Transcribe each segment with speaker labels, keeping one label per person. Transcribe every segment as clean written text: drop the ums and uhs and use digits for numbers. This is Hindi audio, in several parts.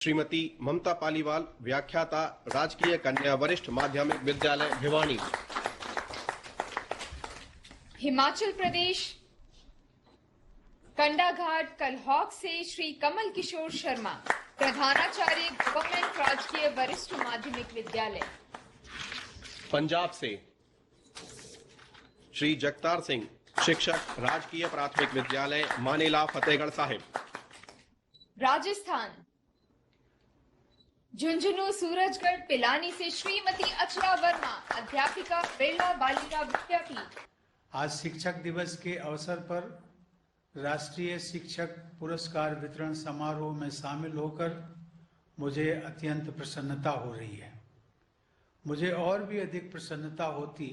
Speaker 1: श्रीमती ममता पालीवाल, व्याख्याता, राजकीय कन्या वरिष्ठ माध्यमिक विद्यालय भिवानी।
Speaker 2: हिमाचल प्रदेश कंडाघाट कलहौक से श्री कमल किशोर शर्मा, प्रधानाचार्य गवर्नमेंट राजकीय वरिष्ठ माध्यमिक विद्यालय।
Speaker 1: पंजाब से श्री जगतार सिंह, शिक्षक, राजकीय प्राथमिक विद्यालय मानेला फतेहगढ़ साहिब।
Speaker 2: राजस्थान झुंझुनू सूरजगढ़ पिलानी से श्रीमती अचला वर्मा, अध्यापिका, बिरला बालिका विद्यापीठ।
Speaker 3: आज शिक्षक दिवस के अवसर पर राष्ट्रीय शिक्षक पुरस्कार वितरण समारोह में शामिल होकर मुझे अत्यंत प्रसन्नता हो रही है। मुझे और भी अधिक प्रसन्नता होती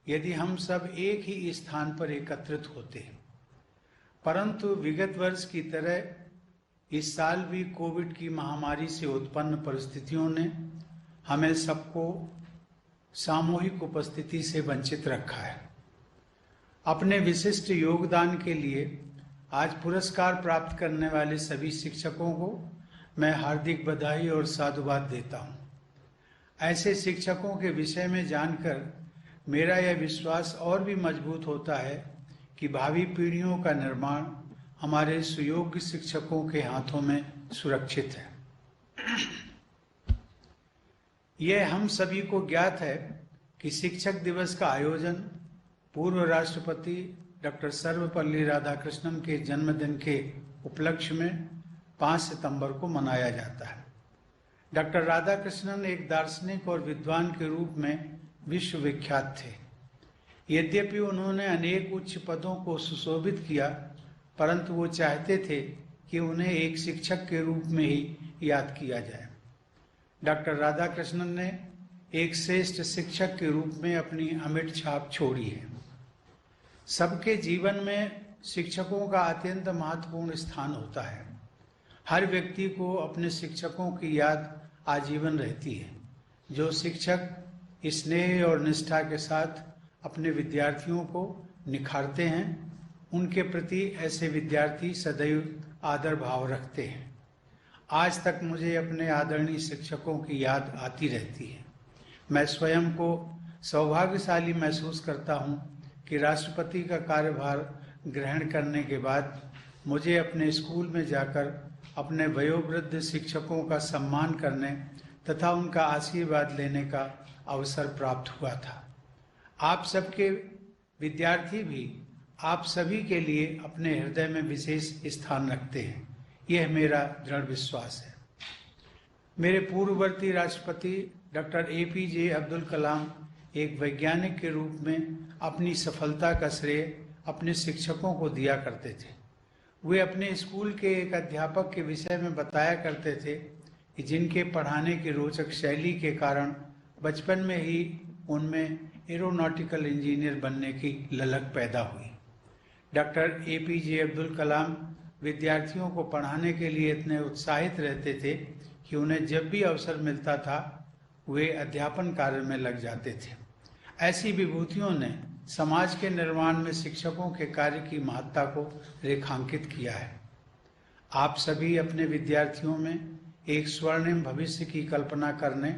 Speaker 3: यदि हम सब एक ही स्थान पर एकत्रित होते, परंतु विगत वर्ष की तरह इस साल भी कोविड की महामारी से उत्पन्न परिस्थितियों ने हमें सबको सामूहिक उपस्थिति से वंचित रखा है। अपने विशिष्ट योगदान के लिए आज पुरस्कार प्राप्त करने वाले सभी शिक्षकों को मैं हार्दिक बधाई और साधुवाद देता हूं। ऐसे शिक्षकों के विषय में जानकर मेरा यह विश्वास और भी मजबूत होता है कि भावी पीढ़ियों का निर्माण हमारे सुयोग्य शिक्षकों के हाथों में सुरक्षित है। यह हम सभी को ज्ञात है कि शिक्षक दिवस का आयोजन पूर्व राष्ट्रपति डॉक्टर सर्वपल्ली राधाकृष्णन के जन्मदिन के उपलक्ष्य में 5 सितंबर को मनाया जाता है। डॉक्टर राधाकृष्णन एक दार्शनिक और विद्वान के रूप में विश्व विख्यात थे। यद्यपि उन्होंने अनेक उच्च पदों को सुशोभित किया, परंतु वो चाहते थे कि उन्हें एक शिक्षक के रूप में ही याद किया जाए। डॉक्टर राधाकृष्णन ने एक श्रेष्ठ शिक्षक के रूप में अपनी अमिट छाप छोड़ी है। सबके जीवन में शिक्षकों का अत्यंत महत्वपूर्ण स्थान होता है। हर व्यक्ति को अपने शिक्षकों की याद आजीवन रहती है। जो शिक्षक स्नेह और निष्ठा के साथ अपने विद्यार्थियों को निखारते हैं, उनके प्रति ऐसे विद्यार्थी सदैव आदर भाव रखते हैं। आज तक मुझे अपने आदरणीय शिक्षकों की याद आती रहती है। मैं स्वयं को सौभाग्यशाली महसूस करता हूँ कि राष्ट्रपति का कार्यभार ग्रहण करने के बाद मुझे अपने स्कूल में जाकर अपने वयोवृद्ध शिक्षकों का सम्मान करने तथा उनका आशीर्वाद लेने का अवसर प्राप्त हुआ था। आप सबके विद्यार्थी भी आप सभी के लिए अपने हृदय में विशेष स्थान रखते हैं, यह मेरा दृढ़ विश्वास है। मेरे पूर्ववर्ती राष्ट्रपति डॉक्टर APJ अब्दुल कलाम एक वैज्ञानिक के रूप में अपनी सफलता का श्रेय अपने शिक्षकों को दिया करते थे। वे अपने स्कूल के एक अध्यापक के विषय में बताया करते थे कि जिनके पढ़ाने की रोचक शैली के कारण बचपन में ही उनमें एरोनॉटिकल इंजीनियर बनने की ललक पैदा हुई। डॉक्टर APJ अब्दुल कलाम विद्यार्थियों को पढ़ाने के लिए इतने उत्साहित रहते थे कि उन्हें जब भी अवसर मिलता था वे अध्यापन कार्य में लग जाते थे। ऐसी विभूतियों ने समाज के निर्माण में शिक्षकों के कार्य की महत्ता को रेखांकित किया है। आप सभी अपने विद्यार्थियों में एक स्वर्णिम भविष्य की कल्पना करने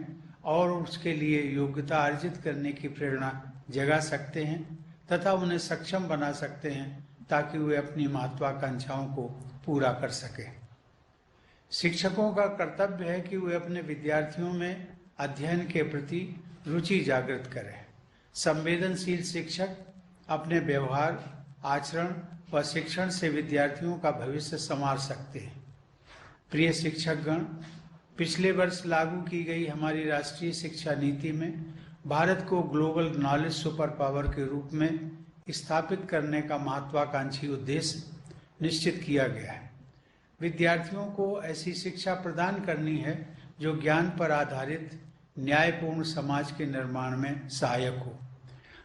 Speaker 3: और उसके लिए योग्यता अर्जित करने की प्रेरणा जगा सकते हैं तथा उन्हें सक्षम बना सकते हैं ताकि वे अपनी महत्वाकांक्षाओं को पूरा कर सकें। शिक्षकों का कर्तव्य है कि वे अपने विद्यार्थियों में अध्ययन के प्रति रुचि जागृत करें। संवेदनशील शिक्षक अपने व्यवहार, आचरण व शिक्षण से विद्यार्थियों का भविष्य संवार सकते हैं। प्रिय शिक्षकगण, पिछले वर्ष लागू की गई हमारी राष्ट्रीय शिक्षा नीति में भारत को ग्लोबल नॉलेज सुपर पावर के रूप में स्थापित करने का महत्वाकांक्षी उद्देश्य निश्चित किया गया है। विद्यार्थियों को ऐसी शिक्षा प्रदान करनी है जो ज्ञान पर आधारित न्यायपूर्ण समाज के निर्माण में सहायक हो।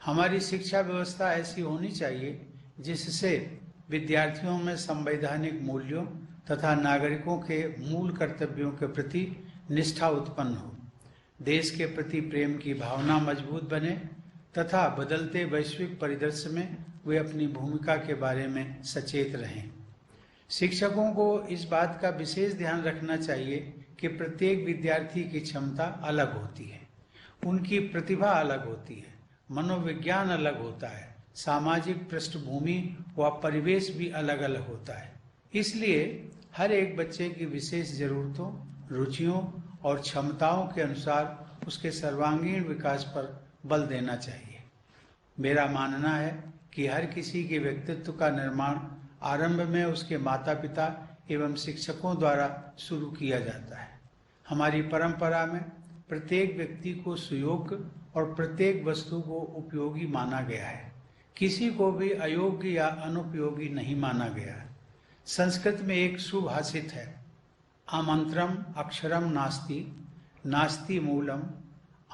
Speaker 3: हमारी शिक्षा व्यवस्था ऐसी होनी चाहिए जिससे विद्यार्थियों में संवैधानिक मूल्यों तथा नागरिकों के मूल कर्तव्यों के प्रति निष्ठा उत्पन्न हो, देश के प्रति प्रेम की भावना मजबूत बने तथा बदलते वैश्विक परिदृश्य में वे अपनी भूमिका के बारे में सचेत रहें। शिक्षकों को इस बात का विशेष ध्यान रखना चाहिए कि प्रत्येक विद्यार्थी की क्षमता अलग होती है, उनकी प्रतिभा अलग होती है, मनोविज्ञान अलग होता है, सामाजिक पृष्ठभूमि व परिवेश भी अलग अलग होता है। इसलिए हर एक बच्चे की विशेष जरूरतों, रुचियों और क्षमताओं के अनुसार उसके सर्वांगीण विकास पर बल देना चाहिए। मेरा मानना है कि हर किसी के व्यक्तित्व का निर्माण आरंभ में उसके माता पिता एवं शिक्षकों द्वारा शुरू किया जाता है। हमारी परंपरा में प्रत्येक व्यक्ति को सुयोग्य और प्रत्येक वस्तु को उपयोगी माना गया है, किसी को भी अयोग्य या अनुपयोगी नहीं माना गया है। संस्कृत में एक सुभाषित है, आमंत्रम अक्षरम नास्ति, नास्ति मूलम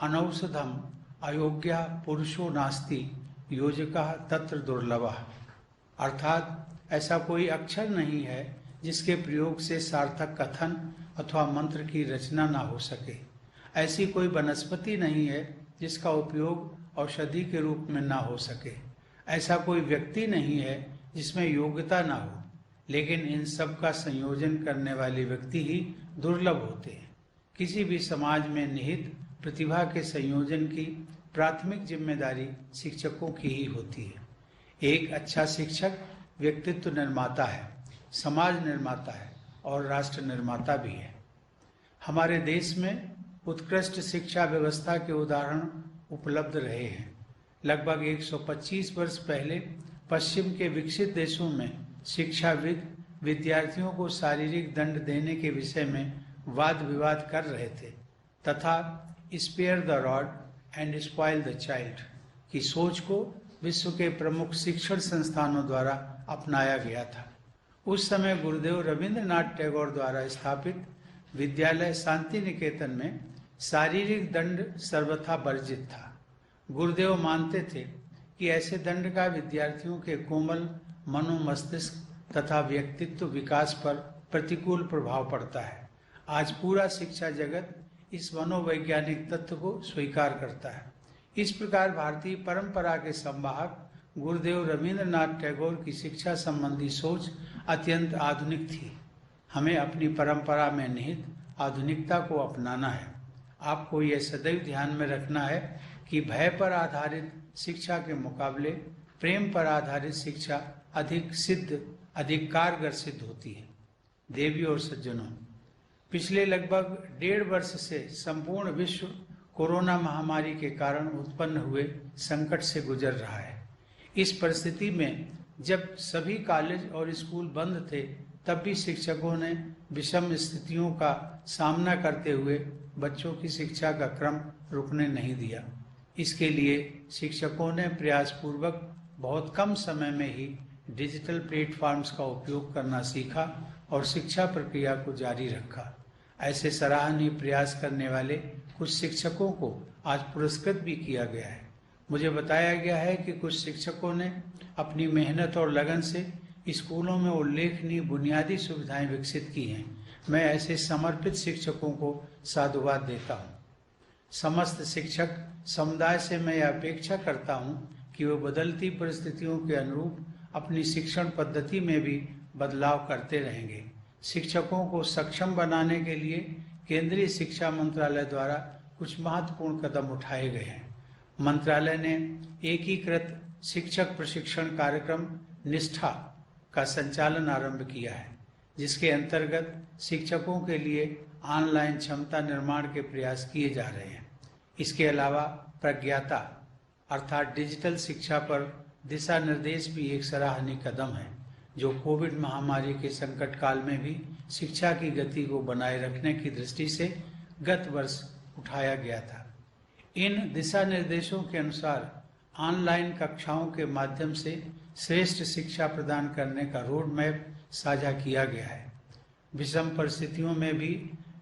Speaker 3: अनौषधम, अयोग्य पुरुषो नास्ति, योजकः तत्र दुर्लभः। अर्थात ऐसा कोई अक्षर नहीं है जिसके प्रयोग से सार्थक कथन अथवा मंत्र की रचना ना हो सके। ऐसी कोई वनस्पति नहीं है जिसका उपयोग औषधि के रूप में ना हो सके। ऐसा कोई व्यक्ति नहीं है जिसमें योग्यता ना हो, लेकिन इन सब का संयोजन करने वाले व्यक्ति ही दुर्लभ होते हैं। किसी भी समाज में निहित प्रतिभा के संयोजन की प्राथमिक जिम्मेदारी शिक्षकों की ही होती है। एक अच्छा शिक्षक व्यक्तित्व निर्माता है, समाज निर्माता है और राष्ट्र निर्माता भी है। हमारे देश में उत्कृष्ट शिक्षा व्यवस्था के उदाहरण उपलब्ध रहे हैं। लगभग 125 वर्ष पहले पश्चिम के विकसित देशों में शिक्षाविद विद्यार्थियों को शारीरिक दंड देने के विषय में वाद विवाद कर रहे थे तथा spare the rod and spoil the child की सोच को विश्व के प्रमुख शिक्षण संस्थानों द्वारा अपनाया गया था। उस समय गुरुदेव रविंद्रनाथ टैगोर द्वारा स्थापित विद्यालय शांति निकेतन में शारीरिक दंड सर्वथा वर्जित था। गुरुदेव मानते थे कि ऐसे दंड का विद्यार्थियों के कोमल मनोमस्तिष्क तथा व्यक्तित्व विकास पर प्रतिकूल प्रभाव पड़ता है। आज पूरा शिक्षा जगत इस मनोवैज्ञानिक तत्व को स्वीकार करता है। इस प्रकार भारतीय परंपरा के संवाहक गुरुदेव रविंद्रनाथ टैगोर की शिक्षा संबंधी सोच अत्यंत आधुनिक थी। हमें अपनी परंपरा में निहित आधुनिकता को अपनाना है। आपको यह सदैव ध्यान में रखना है कि भय पर आधारित शिक्षा के मुकाबले प्रेम पर आधारित शिक्षा अधिक कारगर सिद्ध होती है। देवियों और सज्जनों, पिछले लगभग 1.5 वर्ष से संपूर्ण विश्व कोरोना महामारी के कारण उत्पन्न हुए संकट से गुजर रहा है। इस परिस्थिति में जब सभी कॉलेज और स्कूल बंद थे, तब भी शिक्षकों ने विषम स्थितियों का सामना करते हुए बच्चों की शिक्षा का क्रम रुकने नहीं दिया। इसके लिए शिक्षकों ने प्रयासपूर्वक बहुत कम समय में ही डिजिटल प्लेटफॉर्म्स का उपयोग करना सीखा और शिक्षा प्रक्रिया को जारी रखा। ऐसे सराहनीय प्रयास करने वाले कुछ शिक्षकों को आज पुरस्कृत भी किया गया है। मुझे बताया गया है कि कुछ शिक्षकों ने अपनी मेहनत और लगन से स्कूलों में उल्लेखनीय बुनियादी सुविधाएं विकसित की हैं। मैं ऐसे समर्पित शिक्षकों को साधुवाद देता हूँ। समस्त शिक्षक समुदाय से मैं यह अपेक्षा करता हूँ कि वे बदलती परिस्थितियों के अनुरूप अपनी शिक्षण पद्धति में भी बदलाव करते रहेंगे। शिक्षकों को सक्षम बनाने के लिए केंद्रीय शिक्षा मंत्रालय द्वारा कुछ महत्वपूर्ण कदम उठाए गए हैं। मंत्रालय ने एकीकृत शिक्षक प्रशिक्षण कार्यक्रम निष्ठा का संचालन आरंभ किया है, जिसके अंतर्गत शिक्षकों के लिए ऑनलाइन क्षमता निर्माण के प्रयास किए जा रहे हैं। इसके अलावा प्रज्ञाता अर्थात डिजिटल शिक्षा पर दिशा निर्देश भी एक सराहनीय कदम है, जो कोविड महामारी के संकट काल में भी शिक्षा की गति को बनाए रखने की दृष्टि से गत वर्ष उठाया गया था। इन दिशा निर्देशों के अनुसार ऑनलाइन कक्षाओं के माध्यम से श्रेष्ठ शिक्षा प्रदान करने का रोड मैप साझा किया गया है। विषम परिस्थितियों में भी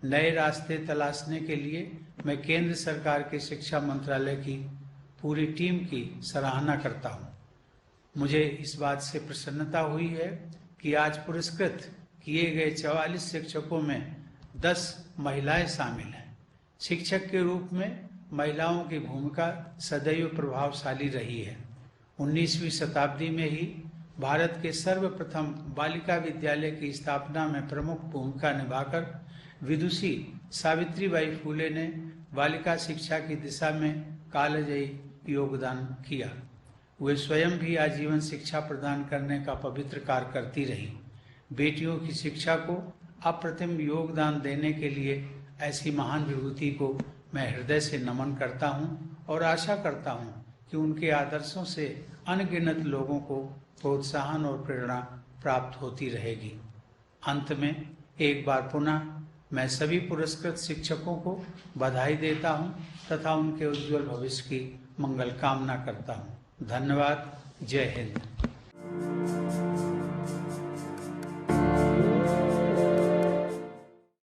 Speaker 3: नए रास्ते तलाशने के लिए मैं केंद्र सरकार के शिक्षा मंत्रालय की पूरी टीम की सराहना करता हूँ। मुझे इस बात से प्रसन्नता हुई है कि आज पुरस्कृत किए गए 44 शिक्षकों में 10 महिलाएं शामिल हैं। शिक्षक के रूप में महिलाओं की भूमिका सदैव प्रभावशाली रही है। 19वीं शताब्दी में ही भारत के सर्वप्रथम बालिका विद्यालय की स्थापना में प्रमुख भूमिका निभाकर विदुषी सावित्रीबाई फूले ने बालिका शिक्षा की दिशा में कालजयी योगदान किया। वे स्वयं भी आजीवन शिक्षा प्रदान करने का पवित्र कार्य करती रही। बेटियों की शिक्षा को अप्रतिम योगदान देने के लिए ऐसी महान विभूति को मैं हृदय से नमन करता हूं और आशा करता हूं कि उनके आदर्शों से अनगिनत लोगों को प्रोत्साहन और प्रेरणा प्राप्त होती रहेगी। अंत में एक बार पुनः मैं सभी पुरस्कृत शिक्षकों को बधाई देता हूं तथा उनके उज्जवल भविष्य की मंगल कामना करता हूं। धन्यवाद। जय हिंद।